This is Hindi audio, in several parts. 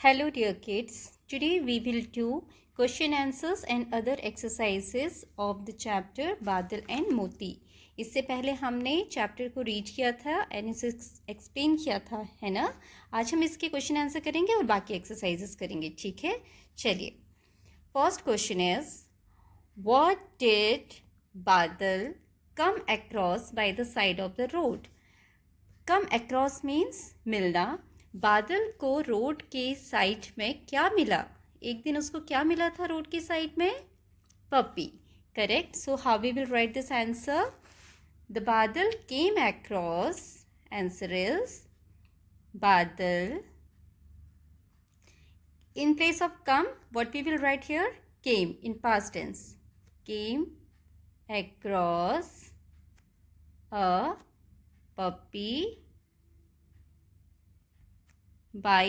Hello dear kids, today we will do question answers and other exercises of the chapter बादल and मोती। इससे पहले हमने चैप्टर को रीड किया था एंड इसे एक्सप्लेन किया था, है ना। आज हम इसके क्वेश्चन आंसर करेंगे और बाकी एक्सरसाइजेस करेंगे, ठीक है। चलिए, first question is what did Badal come across by the side of the road. Come across means मिलना। बादल को रोड के साइड में क्या मिला? एक दिन उसको क्या मिला था रोड के साइड में? Puppy. Correct. So how we will write this answer? The Badal came across, answer is Badal. In place of come, what we will write here? Came in past tense. Came across a puppy by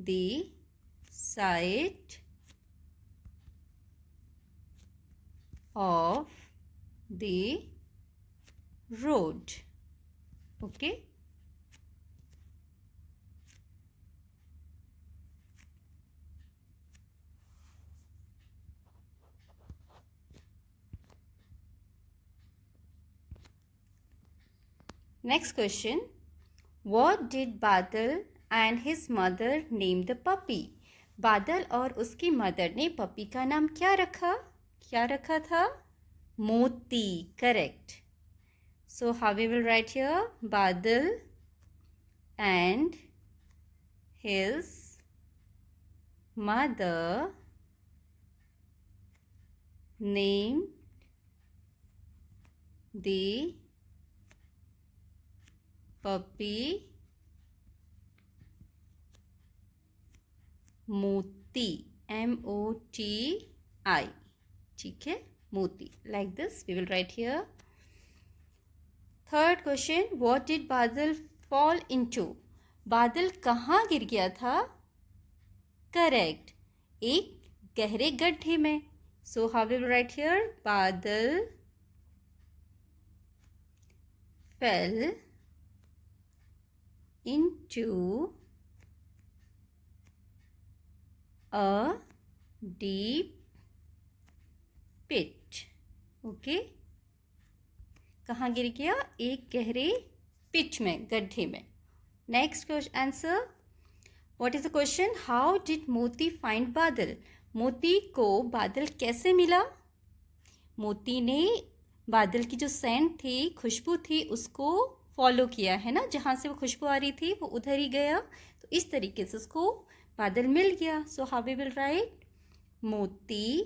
the side of the road. Okay. Next question. What did Badal and his mother name the puppy? बादल और उसकी मदर ने पपी का नाम क्या रखा? क्या रखा था? Moti. Correct. So how we will write here? Badal and his mother named the puppy मोती, MOTI, ठीक है, Moti. Like this we will write here. Third question, what did Badal fall into? Badal कहाँ गिर गया था? करेक्ट, एक गहरे गड्ढे में। So how will write here? Badal fell into a deep pit. Okay, कहाँ गिर गया? एक गहरे पिट में, गड्ढे में। Next answer, what is the question? How did Moti find Badal? Moti को बादल कैसे मिला? मोती ने बादल की जो सेंट थी, खुशबू थी, उसको फॉलो किया, है ना। जहाँ से वो खुशबू आ रही थी वो उधर ही गया, तो इस तरीके से उसको बादल मिल गया। So how we will write? Moti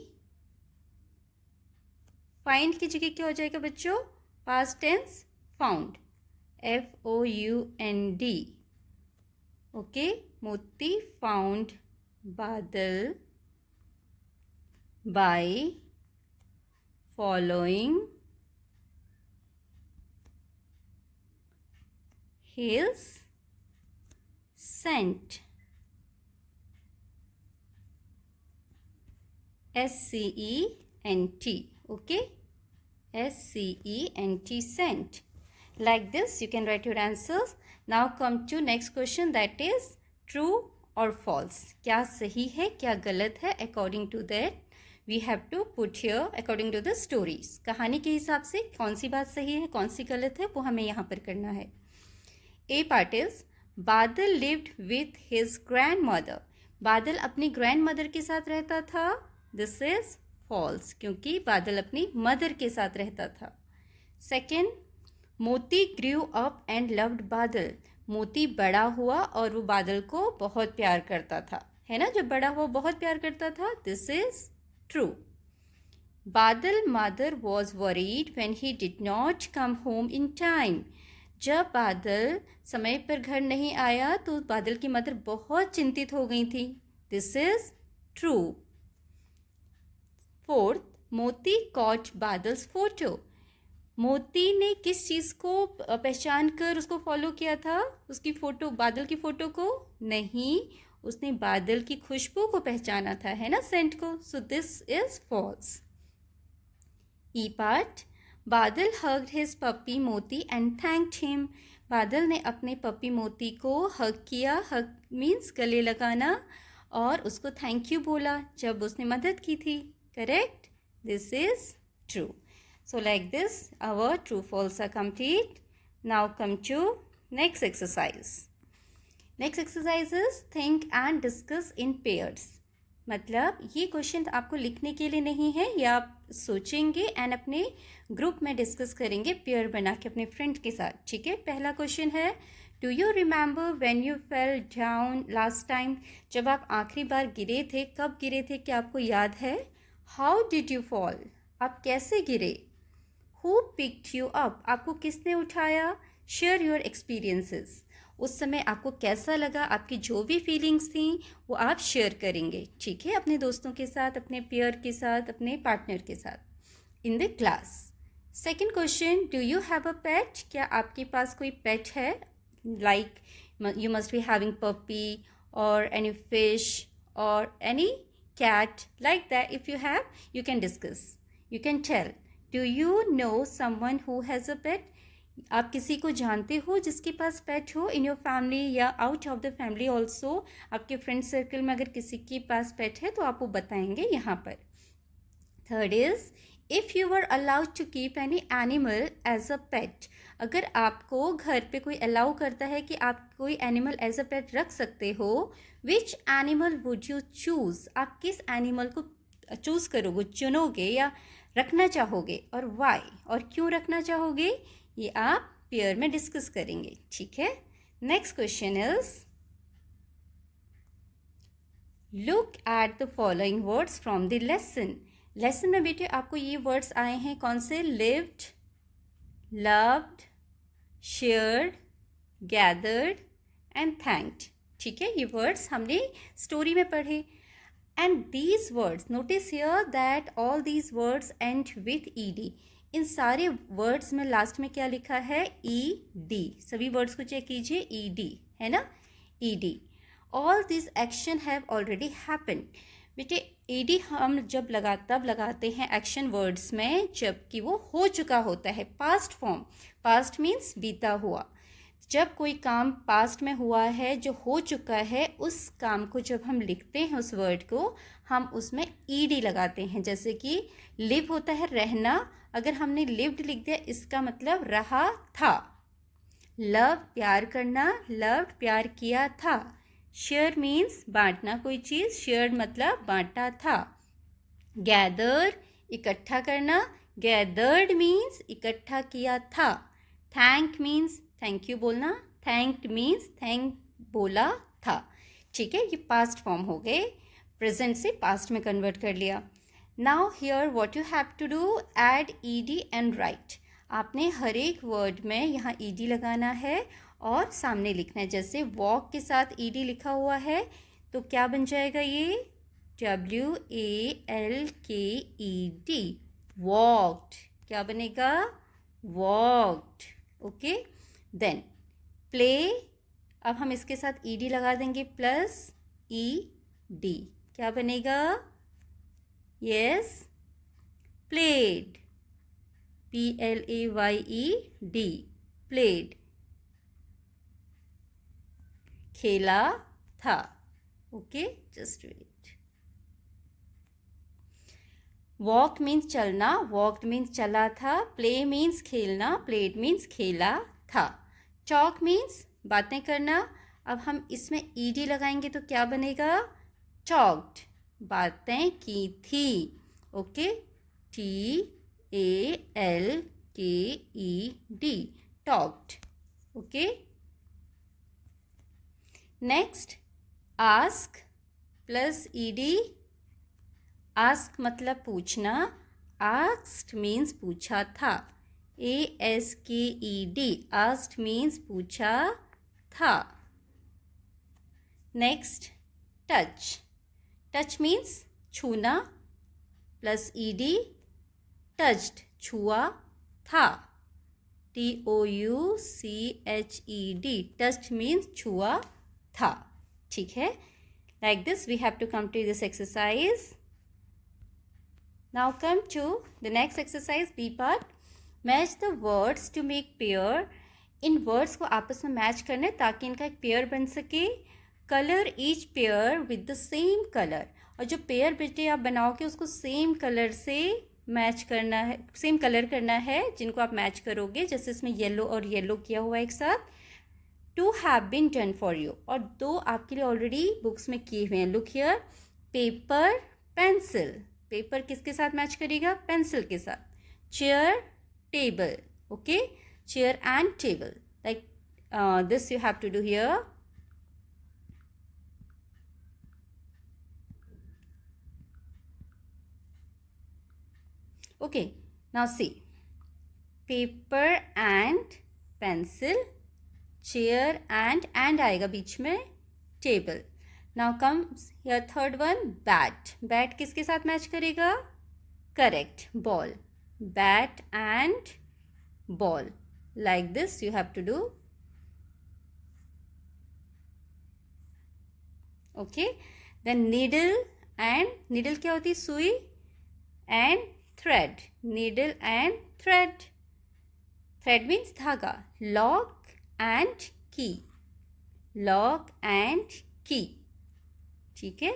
find की जगह क्या हो जाएगा बच्चों? Past tense found, FOUND। Okay, Moti found Badal by following his scent, SCENT. okay, SCENT, scent. Like this you can write your answers. Now come to next question, that is true or false. क्या सही है क्या गलत है? According to that we have to put here according to the stories. कहानी के हिसाब से कौन सी बात सही है कौन सी गलत है वो हमें यहाँ पर करना है। A part is बादल lived with his grandmother. बादल अपनी ग्रैंड मदर के साथ रहता था। This is false, क्योंकि बादल अपनी मदर के साथ रहता था। सेकेंड, मोती grew up and loved बादल. मोती बड़ा हुआ और वो बादल को बहुत प्यार करता था, है ना। जब बड़ा हुआ बहुत प्यार करता था। This is true. बादल mother was worried when he did not come home in time. जब बादल समय पर घर नहीं आया तो बादल की मदर बहुत चिंतित हो गई थी। This is true. फोर्थ, मोती कॉट बादल्स फोटो. मोती ने किस चीज़ को पहचान कर उसको फॉलो किया था? उसकी फ़ोटो, बादल की फ़ोटो को नहीं, उसने बादल की खुशबू को पहचाना था, है ना, सेंट को। So this is false. E part, Badal hugged his puppy मोती and thanked him. बादल ने अपने पपी मोती को हग किया। हग मीन्स गले लगाना, और उसको थैंक यू बोला जब उसने मदद की थी। Correct, this is true. So like this our true false are complete. Now come to next exercise. Next exercise is think and discuss in pairs. मतलब ये क्वेश्चन आपको लिखने के लिए नहीं है, ये आप सोचेंगे एंड अपने ग्रुप में डिस्कस करेंगे पेयर बना के अपने फ्रेंड के साथ. ठीक है, पहला क्वेश्चन है, do you remember when you fell down last time? जब आप आखिरी बार गिरे थे, कब गिरे थे, क्या आपको याद है? How did you fall? आप कैसे गिरे? Who picked you up? आपको किसने उठाया? Share your experiences. उस समय आपको कैसा लगा, आपकी जो भी फीलिंग्स थी वो आप शेयर करेंगे. ठीक है, अपने दोस्तों के साथ, अपने पेयर के साथ, अपने पार्टनर के साथ in the class. Second question, do you have a pet? क्या आपके पास कोई पेट है? Like you must be having puppy और एनी फिश और any cat. Like that, if you have, you can discuss, you can tell. Do you know someone who has a pet? आप किसी को जानते हो जिसके पास पेट हो इन योर फैमिली या out of the family also? आपके फ्रेंड सर्कल में अगर किसी के पास पेट है तो आप वो बताएंगे यहाँ पर. Third is, if you were allowed to keep any animal as a pet. अगर आपको घर पे कोई अलाउ करता है कि आप कोई एनिमल एज अ पेट रख सकते हो, which animal would you choose? आप किस एनिमल को चूज़ करोगे, चुनोगे या रखना चाहोगे, और वाई, और क्यों रखना चाहोगे, ये आप पेयर में डिस्कस करेंगे. ठीक है, next question is, look at the following words from the lesson. Lesson में बेटे आपको ये वर्ड्स आए हैं कौन से? Lived, loved, shared, gathered and thanked. ठीक है, ये वर्ड्स हमने स्टोरी में पढ़े. And these words, notice here that all these words end with ed. इन सारे वर्ड्स में लास्ट में क्या लिखा है? ed. सभी वर्ड्स को चेक कीजिए, ed है ना, ed. All these action have already happened. बेटे ed हम जब तब लगाते हैं एक्शन वर्ड्स में जबकि वो हो चुका होता है, पास्ट फॉर्म. पास्ट मीन्स बीता हुआ. जब कोई काम पास्ट में हुआ है, जो हो चुका है, उस काम को जब हम लिखते हैं, उस वर्ड को हम उसमें ईडी लगाते हैं. जैसे कि लिव होता है रहना, अगर हमने लिव्ड लिख दिया इसका मतलब रहा था. लव प्यार करना, लव्ड प्यार किया था. शेयर मीन्स बांटना कोई चीज़, शेयर मतलब बांटा था. गैदर इकट्ठा करना, गैदर्ड मीन्स इकट्ठा किया था. थैंक मीन्स थैंक यू बोलना, थैंक्ड मीन्स थैंक बोला था. ठीक है, ये पास्ट फॉर्म हो गए, प्रेजेंट से पास्ट में कन्वर्ट कर लिया. Now here what you have to do, add ED and write. आपने हर एक वर्ड में यहाँ ईडी लगाना है और सामने लिखना है. जैसे वॉक के साथ ईडी लिखा हुआ है तो क्या बन जाएगा ये? WALKED, walked. क्या बनेगा? वॉक्ड. Okay, then play. अब हम इसके साथ ईडी लगा देंगे प्लस ईडी. क्या बनेगा? Yes, played. PLAYED, प्लेड, खेला था. Okay, just wait. Walk means चलना, वॉक्ड मीन्स चला था. प्ले मीन्स खेलना, प्लेड मीन्स खेला था. टॉक मीन्स बातें करना. अब हम इसमें ईडी लगाएंगे तो क्या बनेगा? टॉक्ड, बातें की थी. Okay, TALKED, talked. Okay, next ask plus ED. Ask मतलब पूछना, आस्क्ड मीन्स पूछा था. ASKED, आस्क्ड मीन्स पूछा था. Next touch. टच मीन्स छूना प्लस ईडी. टच्ड, छुआ था. TOUCHED, टच्ड मीन्स छुआ था. ठीक है, like this we have to complete this exercise. Now come to the next exercise, B part. Match the words to make pair in words को आपस में मैच करना है ताकि इनका एक पेयर बन सके। Colour each pair with the same colour, और जो पेयर बेटे आप बनाओगे उसको सेम कलर से मैच करना है, सेम कलर करना है जिनको आप मैच करोगे। जैसे इसमें येलो और येलो किया हुआ एक साथ। To have been done for you, और दो आपके लिए ऑलरेडी बुक्स में किए हुए हैं। Look here, paper pencil, paper किसके साथ मैच करेगा? पेंसिल के साथ। Chair table, okay, chair and table, like this you have to do here. Okay, now see, paper and pencil, chair and आएगा बीच में, table. Now comes here third one, bat. Bat किसके साथ मैच करेगा? Correct, ball. Bat and ball. Like this you have to do. Okay, then needle and needle क्या होती है? सुई, and thread, needle and thread. Thread means धागा. Lock and key, lock and key, ठीक है।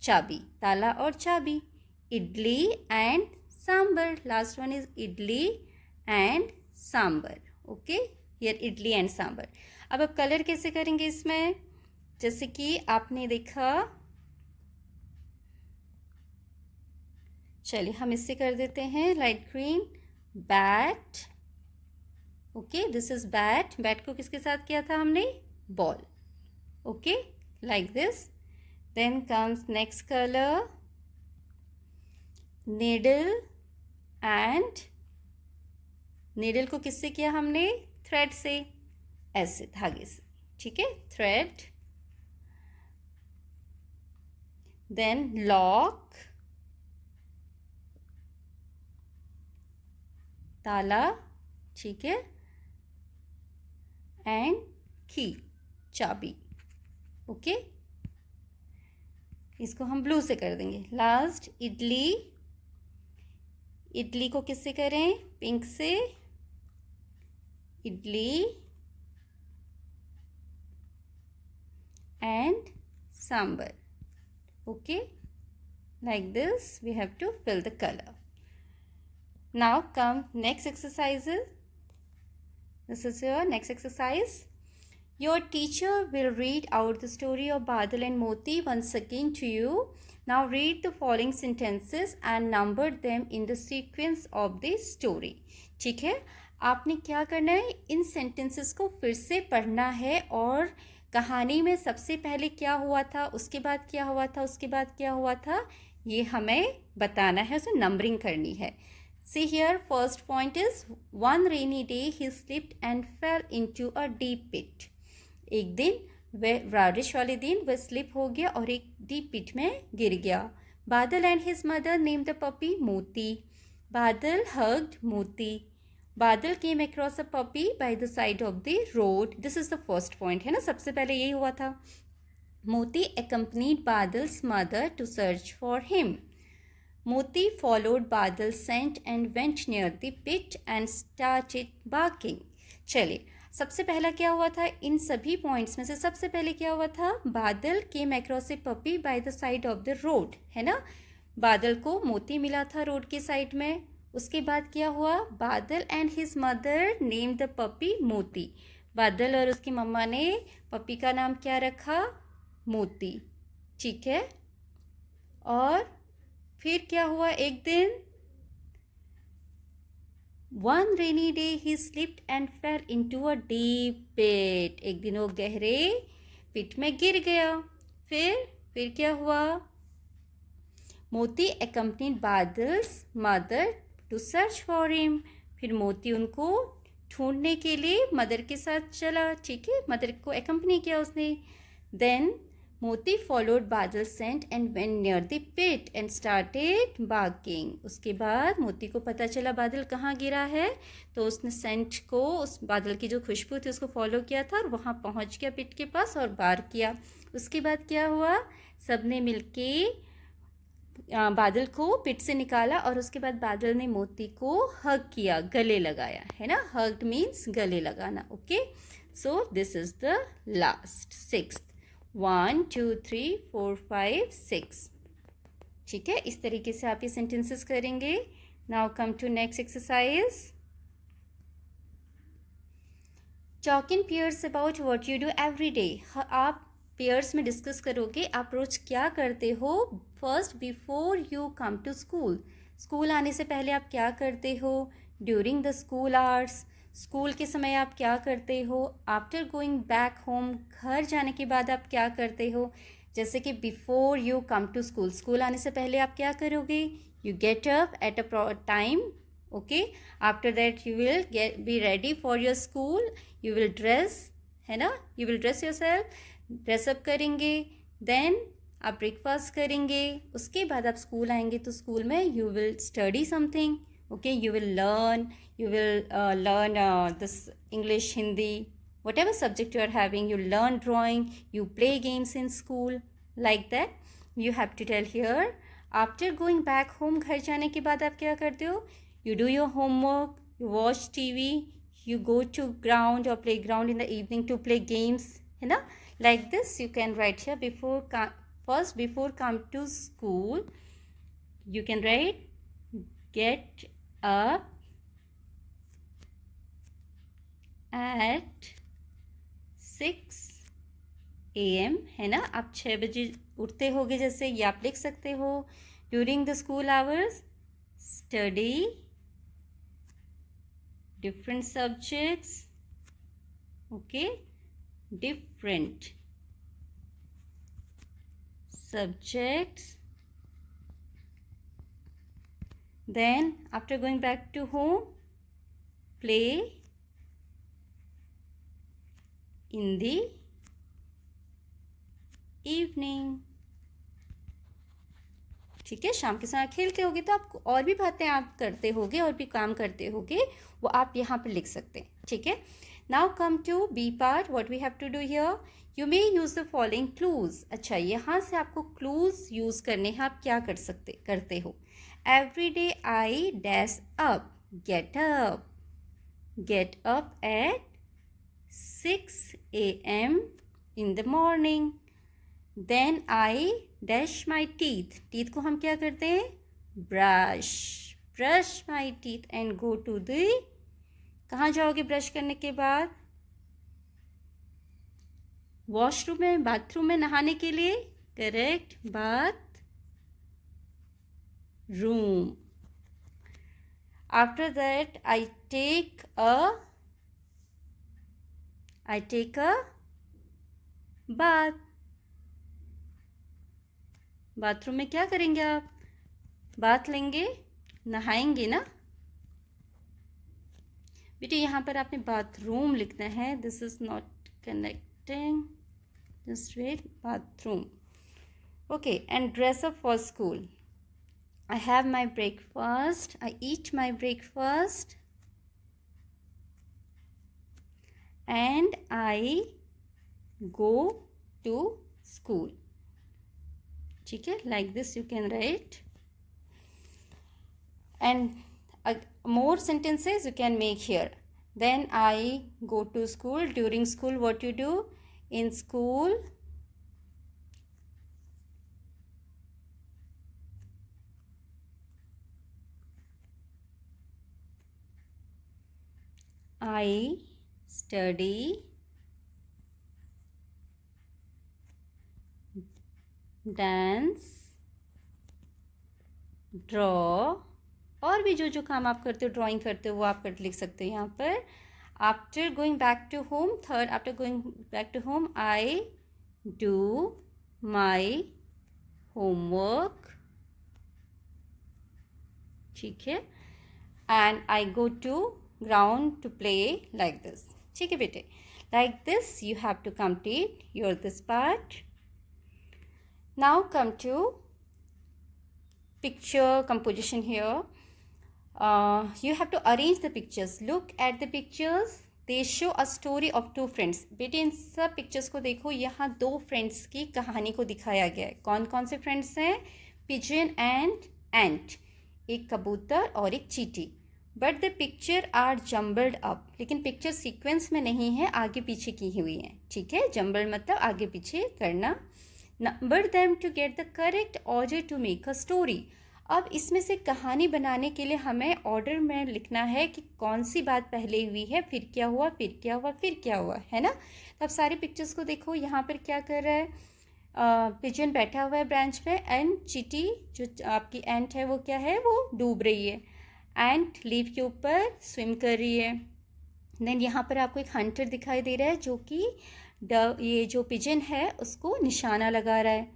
चाबी, ताला और चाबी। Idli and sambar, last one is idli and sambar, okay, here idli and sambar. अब आप कलर कैसे करेंगे इसमें? जैसे कि आपने देखा, चलिए हम इससे कर देते हैं light green. Bat, okay, this is bat. Bat को किसके साथ किया था हमने? Ball, okay, like this. Then comes next colour, needle and, needle को किससे किया हमने? थ्रेड से, ऐसे धागे से, ठीक है, थ्रेड। देन लॉक, ताला, ठीक है, एंड की, चाबी, ओके। इसको हम ब्लू से कर देंगे। लास्ट इडली, इडली को किससे करें? पिंक से, idli and sambar, okay, like this we have to fill the colour. Now come next exercises. This is your next exercise. Your teacher will read out the story of Badal and Moti once again to you. Now read the following sentences and number them in the sequence of the story. ठीक है, आपने क्या करना है? इन sentences को फिर से पढ़ना है और कहानी में सबसे पहले क्या हुआ था, उसके बाद क्या हुआ था, उसके बाद क्या हुआ था, ये हमें बताना है, उसे नंबरिंग करनी है। See here, first point is, one rainy day he slipped and fell into a deep pit. एक दिन वह बारिश वाले दिन वह स्लिप हो गया और एक डीप पिट में गिर गया। बादल and his mother named the puppy Moti. बादल hugged Moti. बादल came across a puppy by the side of the road. This is the first point, है ना, सबसे पहले यही हुआ था। Moti accompanied Badal's mother to search for him. Moti followed Badal's scent and went near the pit and started barking. चलिए, सबसे पहला क्या हुआ था? इन सभी पॉइंट्स में से सबसे पहले क्या हुआ था? बादल came across a puppy by the side of the road, है ना। बादल को मोती मिला था रोड के साइड में। उसके बाद क्या हुआ? बादल and his mother name the puppy मोती। बादल और उसकी मम्मा ने पपी का नाम क्या रखा? मोती, ठीक है। और फिर क्या हुआ? एक दिन, one rainy day he slipped and fell into a deep pit. एक दिन वो गहरे पिट में गिर गया। फिर क्या हुआ? Moti accompanied Badal's mother to search for him. फिर मोती उनको ढूंढने के लिए मदर के साथ चला, ठीक है, मदर को accompany किया उसने। Then Moti followed Badal scent and went near the pit and started barking. उसके बाद मोती को पता चला बादल कहाँ गिरा है, तो उसने सेंट को, उस बादल की जो खुशबू थी उसको फॉलो किया था और वहाँ पहुँच गया पिट के पास और बार्क किया। उसके बाद क्या हुआ? सबने मिलके बादल को पिट से निकाला और उसके बाद बादल ने मोती को हग किया, गले लगाया, है ना. हग्ड मीन्स गले लगाना. Okay, so this is the last, sixth. 1 2 3 4 5 6. ठीक है, इस तरीके से आप ये सेंटेंसेस करेंगे. Now come to next exercise. Talk in pairs about what you do every day. आप पेयर्स में डिस्कस करोगे आप रोज क्या करते हो. First, before you come to school. School आने से पहले आप क्या करते हो. During the school hours, school के समय आप क्या करते हो. आफ्टर गोइंग बैक होम, घर जाने के बाद आप क्या करते हो. जैसे कि before you come to school, school आने से पहले आप क्या करोगे. You get up at a time. Okay, after that you will be ready for your school. You will dress, है ना, you will dress yourself, dress up करेंगे. देन आप ब्रेकफास्ट करेंगे. उसके बाद आप स्कूल आएंगे तो स्कूल में you will study something. Okay, you will learn this English, Hindi, whatever subject you are having. You learn drawing, you play games in school, like that you have to tell here. After going back home, घर जाने के बाद आप क्या करते हो. You do your homework, you watch TV, you go to ground or playground in the evening to play games, है ना. Like this you can write here. Before come to school, you can write get up at 6 AM, है ना. आप 6 बजे उठते होगे जैसे, ये आप लिख सकते हो. During the school hours, study different subjects. Okay, different subjects. Then after going back to home, play in the evening. ठीक है, शाम के समय खेलते होगे तो आप और भी बातें आप करते होगे और भी काम करते होगे, वो आप यहाँ पर लिख सकते हैं. ठीक है, now come to B part. What we have to do here. You may use the following clues. अच्छा, यहाँ से आपको क्लूज यूज करने हैं. आप क्या करते हो. Every day I dash up, gate up eight 6 AM in the morning. Then I dash my teeth. Teeth को हम क्या करते हैं. brush my teeth and go to the. कहाँ जाओगे ब्रश करने के बाद. वॉशरूम में, बाथरूम में नहाने के लिए. Correct, bath room. After that I take a bath. Bathroom में क्या करेंगे आप. बाथ लेंगे, नहाएंगे ना. बेटे यहाँ पर आपने बाथरूम लिखना है. This is not connecting. Just wait. Bathroom. Okay, and dress up for school. I have my breakfast. I eat my breakfast and I go to school. ठीक है, like this you can write. And more sentences you can make here. Then I go to school. During school, what you do. In school, I study, dance, draw. और भी जो काम आप करते हो, ड्राइंग करते हो, वो आप लिख सकते हो यहाँ पर. After going back to home, third, after going back to home I do my homework. ठीक है, and I go to ground to play. Like this. ठीक है बेटे, like this you have to complete your this part. Now come to picture composition here. You have to arrange the pictures. Look at the pictures. They show a story of two friends. बेटे इन सब पिक्चर्स को देखो, यहाँ दो फ्रेंड्स की कहानी को दिखाया गया है. कौन कौन से फ्रेंड्स हैं. पिजन एंड एंट, एक कबूतर और एक चींटी। But the picture are jumbled up, लेकिन पिक्चर सीक्वेंस में नहीं है, आगे पीछे की हुई है। ठीक है, जम्बल्ड मतलब आगे पीछे करना। Number them to get the correct order to make a story. अब इसमें से कहानी बनाने के लिए हमें ऑर्डर में लिखना है कि कौन सी बात पहले हुई है, फिर क्या हुआ, फिर क्या हुआ, फिर क्या हुआ, है ना। तो अब सारे पिक्चर्स को देखो, यहाँ पर क्या कर रहा है, पिजन बैठा हुआ है ब्रांच पे, एंड चींटी जो आपकी एंट है वो क्या है, वो डूब रही है। एंट लीफ के ऊपर स्विम कर रही है। देन यहाँ पर आपको एक हंटर दिखाई दे रहा है जो कि ये जो पिजन है उसको निशाना लगा रहा है।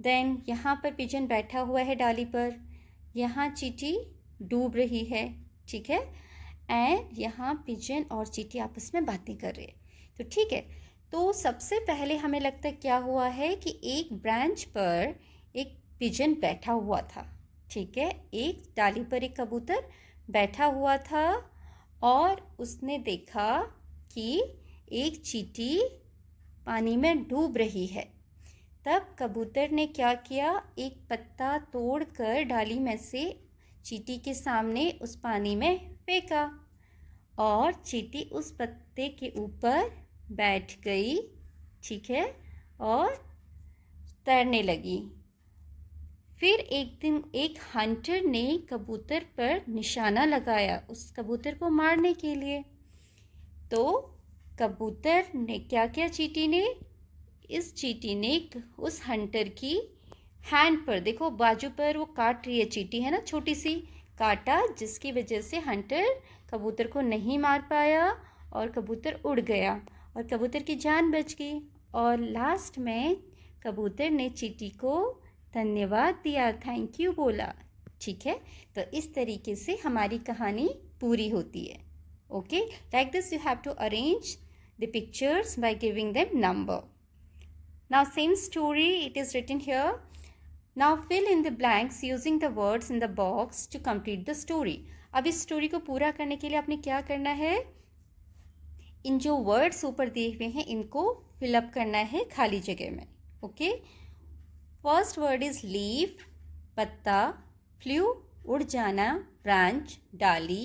देन यहाँ पर पिजन बैठा हुआ है डाली पर, यहाँ चींटी डूब रही है। ठीक है, एंड यहाँ पिजन और चींटी आपस में बातें कर रहे हैं। तो ठीक है, तो सबसे पहले हमें लगता है क्या हुआ है कि एक ब्रांच पर एक पिजन बैठा हुआ था। ठीक है, एक डाली पर एक कबूतर बैठा हुआ था और उसने देखा कि एक चींटी पानी में डूब रही है। तब कबूतर ने क्या किया, एक पत्ता तोड़कर डाली में से चींटी के सामने उस पानी में फेंका और चींटी उस पत्ते के ऊपर बैठ गई। ठीक है, और तैरने लगी। फिर एक दिन एक हंटर ने कबूतर पर निशाना लगाया उस कबूतर को मारने के लिए। तो कबूतर ने क्या किया, चींटी ने, इस चींटी ने उस हंटर की हैंड पर, देखो बाजू पर वो काट रही है चींटी, है ना, छोटी सी काटा, जिसकी वजह से हंटर कबूतर को नहीं मार पाया और कबूतर उड़ गया और कबूतर की जान बच गई। और लास्ट में कबूतर ने चींटी को धन्यवाद दिया, थैंक यू बोला। ठीक है, तो इस तरीके से हमारी कहानी पूरी होती है। Okay, like this you have to arrange the pictures by giving them number. Now same story it is written here. Now fill in the blanks using the words in the box to complete the story. अब इस स्टोरी को पूरा करने के लिए आपने क्या करना है, इन जो वर्ड्स ऊपर दिए हुए हैं इनको फिलअप करना है खाली जगह में। Okay, first word is leaf, पत्ता, फ्लू, उड़ जाना, ब्रांच, डाली,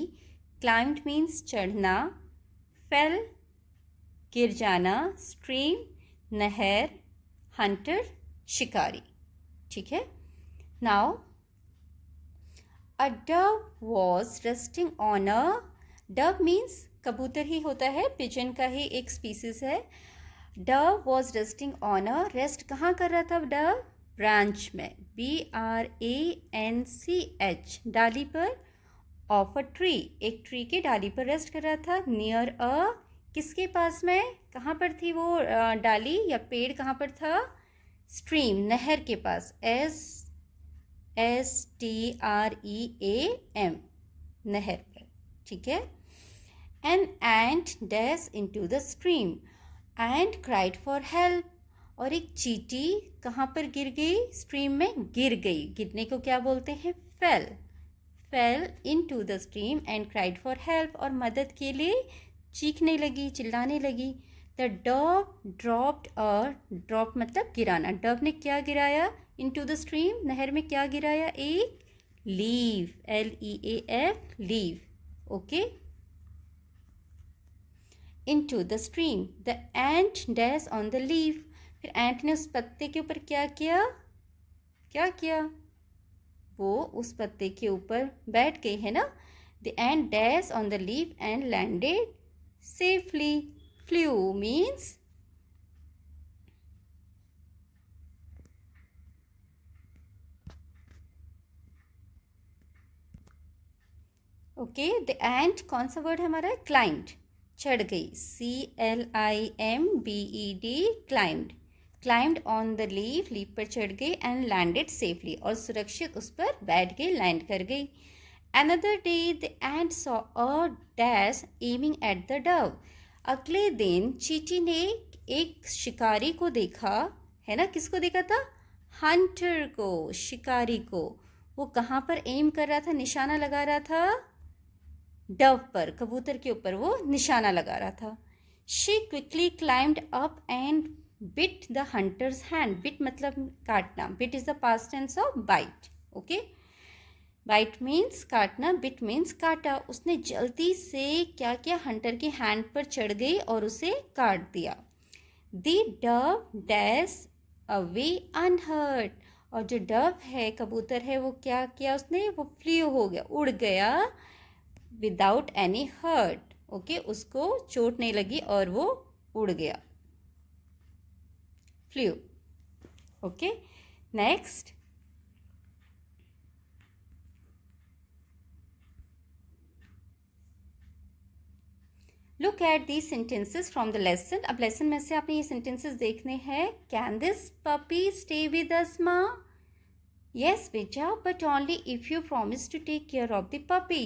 क्लाइंब्ड मीन्स चढ़ना, फेल, गिर जाना, स्ट्रीम, नहर, हंटर, शिकारी। ठीक है, now a Dove was resting on a, Dove means कबूतर ही होता है, पिजन का ही एक स्पीसीज है। Dove was resting on a, rest कहाँ कर रहा था डव, ब्रांच में, BRANCH, डाली पर, ऑफ अ ट्री, एक ट्री के डाली पर रेस्ट कर रहा था। नियर अ, किसके पास में, कहाँ पर थी वो डाली या पेड़, कहाँ पर था, स्ट्रीम, नहर के पास, STREAM, नहर पर। ठीक है, an ant dash into the stream, ant cried for help, और एक चींटी कहाँ पर गिर गई, स्ट्रीम में गिर गई, गिरने को क्या बोलते हैं, fail, fail into the stream and cried for help, और मदद के लिए चीखने लगी, चिल्लाने लगी। The Dove dropped a, drop मतलब गिराना, डव ने क्या गिराया, इनटू द स्ट्रीम, नहर में क्या गिराया, एक leaf, LEAF, leaf. Okay, into the stream, the ant dash on the leaf, फिर एंट ने उस पत्ते के ऊपर क्या किया, क्या किया, वो उस पत्ते के ऊपर बैठ गई, है ना। The ant dash on the leaf and landed safely, flew means okay, the ant कौन सा वर्ड हमारा, क्लाइंब्ड, चढ़ गई, CLIMBED, climbed, climbed on the leaf, leaf पर चढ़ गई, एंड लैंडेड सेफली, और सुरक्षित उस पर बैठ गई, लैंड कर गई। Another day the ant saw a dash aiming at the dove. अगले दिन चींटी ने एक शिकारी को देखा, है ना, किसको देखा था, हंटर को, शिकारी को। वो कहाँ पर एम कर रहा था, निशाना लगा रहा था, डव पर, कबूतर के ऊपर वो निशाना लगा रहा था। She quickly climbed up and bit the hunter's hand, bit मतलब काटना, bit is the past tense of bite, okay. Bite means काटना, बिट मीन्स काटा। उसने जल्दी से क्या किया, हंटर के हैंड पर चढ़ गई और उसे काट दिया। The Dove dash away unhurt, और जो डव है, कबूतर है, वो क्या किया उसने, वो फ्ली हो गया, उड़ गया विदाउट एनी हर्ट, ओके, उसको चोट नहीं लगी और वो उड़ गया, flew, okay. Next, look at the sentences from the lesson. अब लेसन में से आपने ये सेंटेंसेस देखने हैं। Can this puppy stay with us माँ? यस बेटा, but only if you promise to take care of the puppy.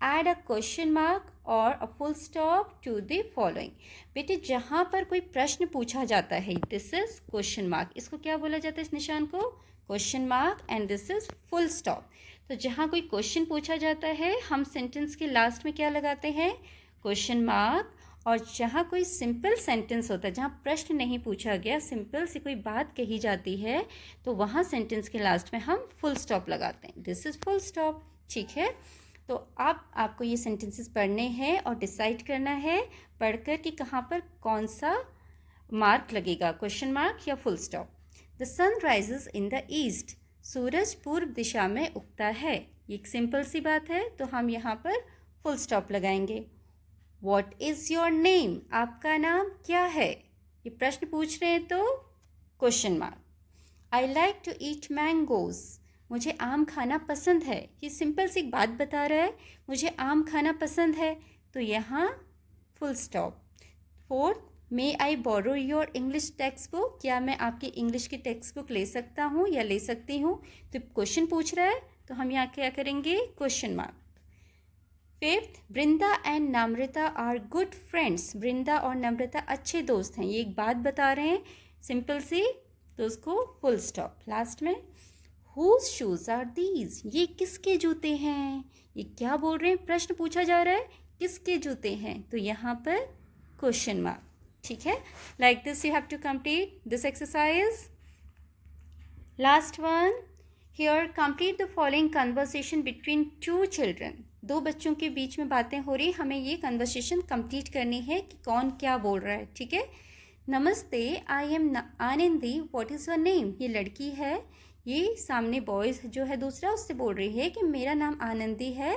Add a question mark और a full stop to the following. बेटे, जहाँ पर कोई प्रश्न पूछा जाता है, दिस इज क्वेश्चन मार्क, इसको क्या बोला जाता है, इस निशान को question mark, and this is full stop. तो जहाँ कोई क्वेश्चन पूछा जाता है, हम सेंटेंस के लास्ट में क्या लगाते हैं, क्वेश्चन मार्क। और जहाँ कोई सिंपल सेंटेंस होता है, जहाँ प्रश्न नहीं पूछा गया, सिंपल सी कोई बात कही जाती है, तो वहाँ सेंटेंस के लास्ट में हम फुल स्टॉप लगाते हैं, दिस इज फुल स्टॉप, ठीक है। तो अब आपको ये सेंटेंसेस पढ़ने हैं और डिसाइड करना है पढ़कर कि कहाँ पर कौन सा मार्क लगेगा, क्वेश्चन मार्क या full stop. The sun rises in the east, सूरज पूर्व दिशा में उगता है, ये एक सिंपल सी बात है, तो हम यहाँ पर फुल स्टॉप लगाएंगे। वॉट इज़ योर नेम, आपका नाम क्या है, ये प्रश्न पूछ रहे हैं तो question mark. I like to eat mangoes, मुझे आम खाना पसंद है, ये सिंपल सी बात बता रहा है, मुझे आम खाना पसंद है, तो यहाँ full stop. Fourth, may I borrow your English textbook, क्या मैं आपकी इंग्लिश की टेक्स्ट बुक ले सकता हूँ या ले सकती हूँ, तो क्वेश्चन पूछ रहा है, तो हम यहाँ क्या करेंगे, question mark. Fifth, Vrinda and Namrata are good friends, Vrinda और नम्रता अच्छे दोस्त हैं, ये एक बात बता रहे हैं सिंपल सी, तो उसको फुल स्टॉप। लास्ट में, हुज शूज आर दीज, ये किसके जूते हैं, ये क्या बोल रहे हैं, प्रश्न पूछा जा रहा है, किसके जूते हैं, तो यहाँ पर क्वेश्चन मार्क, ठीक है। Like this you have to complete this exercise. Last one, here complete the following conversation between two children, दो बच्चों के बीच में बातें हो रही, हमें ये कन्वर्सेशन कंप्लीट करनी है कि कौन क्या बोल रहा है, ठीक है। नमस्ते, I M Anandi, what is your name, ये लड़की है, ये सामने बॉयज़ जो है दूसरा, उससे बोल रही है कि मेरा नाम आनंदी है,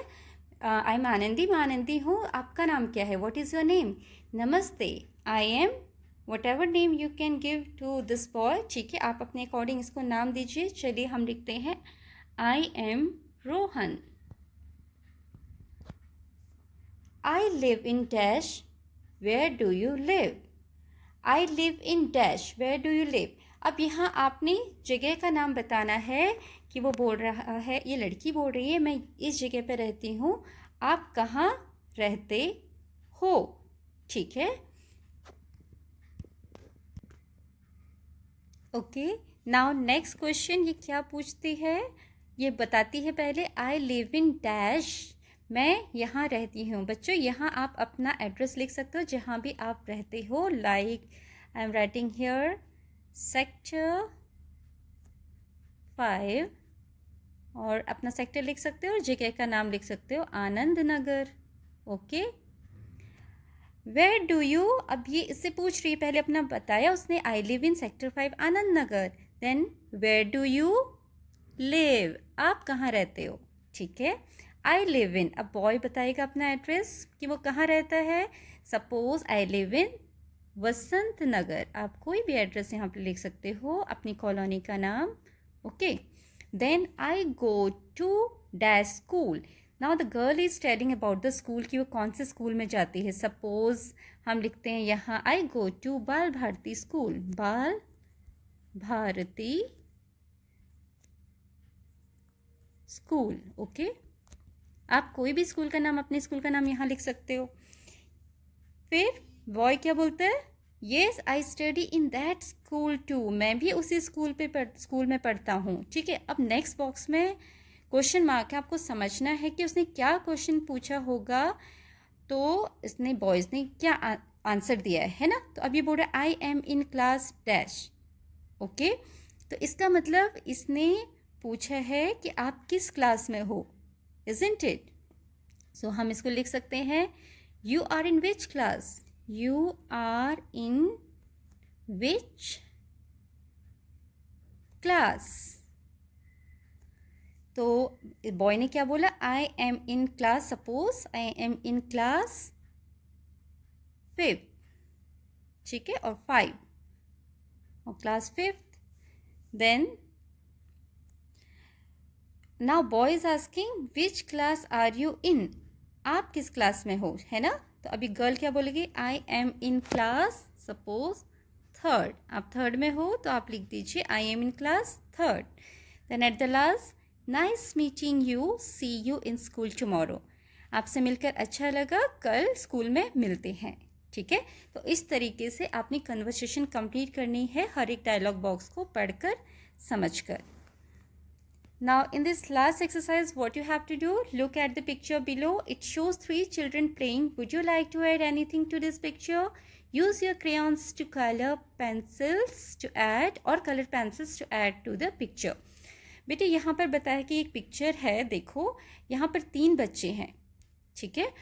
आई एम आनंदी, मैं आनंदी हूँ, आपका नाम क्या है, व्हाट इज़ योर नेम। नमस्ते, I am, whatever name you can give to this boy, ठीक है, आप अपने अकॉर्डिंग इसको नाम दीजिए। चलिए हम लिखते हैं, I am Rohan. I live in dash, where do you live? I live in dash, where do you live? अब यहाँ आपने जगह का नाम बताना है कि वो बोल रहा है, ये लड़की बोल रही है मैं इस जगह पे रहती हूँ, आप कहाँ रहते हो, ठीक है। ओके, नाउ नेक्स्ट क्वेश्चन, ये क्या पूछती है, ये बताती है पहले, आई लिव इन डैश, मैं यहाँ रहती हूँ। बच्चों, यहाँ आप अपना एड्रेस लिख सकते हो जहाँ भी आप रहते हो, like I am writing here sector 5, और अपना सेक्टर लिख सकते हो और जगह का नाम लिख सकते हो, Anand Nagar, okay. Where do you, अब ये इससे पूछ रही है, पहले अपना बताया उसने, I live in sector 5 Anand Nagar, then where do you live, आप कहाँ रहते हो, ठीक है। आई लिव इन, अब बॉय बताएगा अपना एड्रेस कि वो कहाँ रहता है, सपोज आई लिव इन वसंत नगर, आप कोई भी एड्रेस यहाँ पे लिख सकते हो, अपनी कॉलोनी का नाम, okay. Then I go to dash school, now the girl is telling about the school, कि वो कौन से स्कूल में जाती है, सपोज हम लिखते हैं यहाँ, आई गो टू बाल भारती स्कूल, बाल भारती स्कूल, ओके। आप कोई भी स्कूल का नाम, अपने स्कूल का नाम यहाँ लिख सकते हो। फिर बॉय क्या बोलता है, yes I study in that school too, मैं भी उसी स्कूल में पढ़ता हूँ, ठीक है। अब नेक्स्ट बॉक्स में क्वेश्चन मार्क है, आपको समझना है कि उसने क्या क्वेश्चन पूछा होगा, तो इसने बॉयज़ ने क्या आंसर दिया है ना। तो अब ये बोल रहा है आई am in class dash. Okay, तो इसका मतलब इसने पूछा है कि आप किस क्लास में हो, isn't it? सो हम इसको लिख सकते हैं you are in which class, you are in which class. तो बॉय ने क्या बोला, I am in class, suppose I am in class 5th, ठीक है, और 5 और class 5th। Then now boy is asking which class are you in, आप किस क्लास में हो, है ना। तो अभी गर्ल क्या बोलेगी, I am in class suppose 3rd, आप 3rd में हो तो आप लिख दीजिए I am in class 3rd। Then at the last, nice meeting you, see you in school tomorrow, आपसे मिलकर अच्छा लगा, कल स्कूल में मिलते हैं, ठीक है। तो इस तरीके से आपने कन्वर्सेशन कंप्लीट करनी है हर एक डायलॉग बॉक्स को पढ़कर समझकर। Now in this last exercise what you have to do, look at the picture below. It shows 3 children playing. Would you like to add anything to this picture? Use your crayons to color pencils to add or color pencils to add to the picture. बेटे यहाँ पर बताया कि एक पिक्चर है, देखो यहाँ पर 3 बच्चे हैं, ठीक है,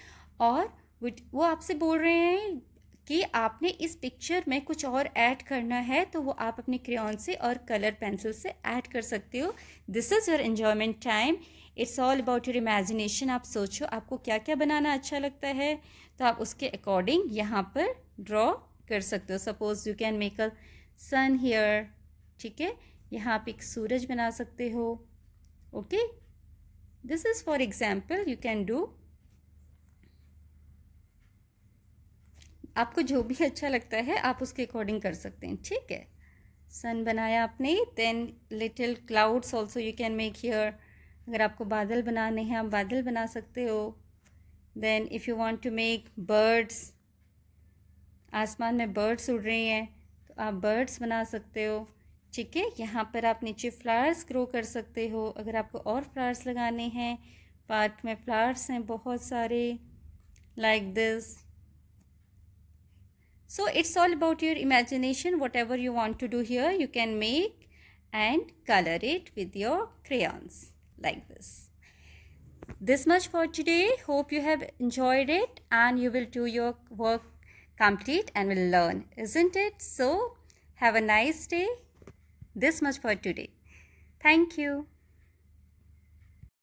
और वो आपसे बोल रहे हैं कि आपने इस पिक्चर में कुछ और ऐड करना है, तो वो आप अपने क्रेयॉन से और कलर पेंसिल से ऐड कर सकते हो। This is your enjoyment time, it's all about your imagination. आप सोचो आपको क्या क्या बनाना अच्छा लगता है, तो आप उसके अकॉर्डिंग यहाँ पर ड्रॉ कर सकते हो। Suppose you can make a sun here, ठीक है, यहाँ आप एक सूरज बना सकते हो। Okay, this is for example, you can do, आपको जो भी अच्छा लगता है आप उसके अकॉर्डिंग कर सकते हैं, ठीक है। सन बनाया आपने, then little clouds also you can make here. अगर आपको बादल बनाने हैं आप बादल बना सकते हो। Then if you want to make birds, आसमान में बर्ड्स उड़ रही हैं तो आप बर्ड्स बना सकते हो, ठीक है। यहाँ पर आप नीचे फ्लावर्स ग्रो कर सकते हो। अगर आपको और फ्लावर्स लगाने हैं, पार्क में फ्लावर्स हैं बहुत सारे, like this. So it's all about your imagination. Whatever you want to do here, you can make and color it with your crayons like this. This much for today. Hope you have enjoyed it and you will do your work complete and will learn, isn't it? So have a nice day. This much for today. Thank you.